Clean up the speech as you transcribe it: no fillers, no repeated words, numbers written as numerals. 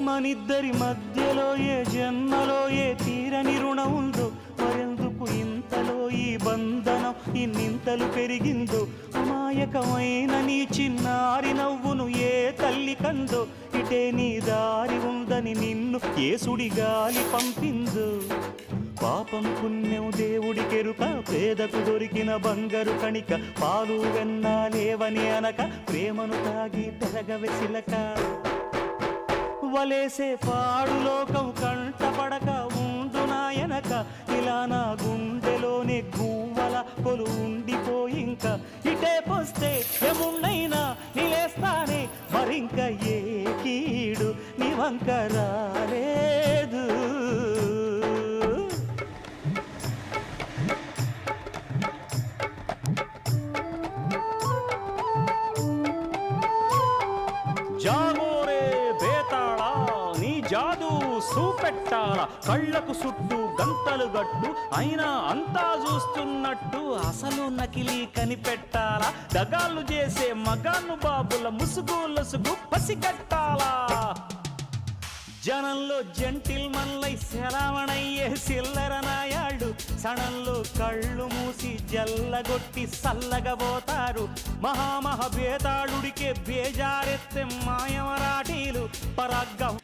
మనిద్దరి మధ్యలో ఏ జన్మలో ఏ తీరని రుణం ఉందో, మరెందుకు ఇంతలో ఈ బంధనం ఇన్నింతలు పెరిగిందో. అమాయకమైన నీ చిన్నారి నవ్వును ఏ తల్లి కందో, ఇటే నీ దారి ఉందని నిన్ను ఏ సుడిగాలి పంపిందో. పాపం పుణ్యం దేవుడికెరుక, పేదకు దొరికిన బంగారు కణిక, పాలు వెన్నాలేవని అనక ప్రేమను తాగి పెరగవెసిలక. వలేసే పాడు లోకం కంటపడక ఉండు నాయనక, ఇలా నా గుండెలోనే గువ్వల కొలు ఉండిపోయింక. ఇటే పోస్తే ఎమున్నైనా నిలేస్తానే, మరింక ఏ కీడు నీ వంక రాలేదు. జాగోరే బేతాళా, నీ జాదు సూపెట్టాలా, కళ్ళకు చుట్టూ గంతలు గట్టు అయినా అంతా చూస్తున్నట్టు అసలు నకిలీ కనిపెట్టాలా. దగాళ్ళు చేసే మగాను బాబుల ముసుగు లొసుగు పసిగట్టాలా. జనంలో జంటిల్ మల్లై శరవణయ్యే సిల్లర నాయాళ్ళు, సణంలో కళ్ళు మూసి జల్లగొట్టి సల్లగబోతారు. మహామహ బేతాళుడికే బేజారెత్తే మాయమరాఠీలు పరాగ్గం.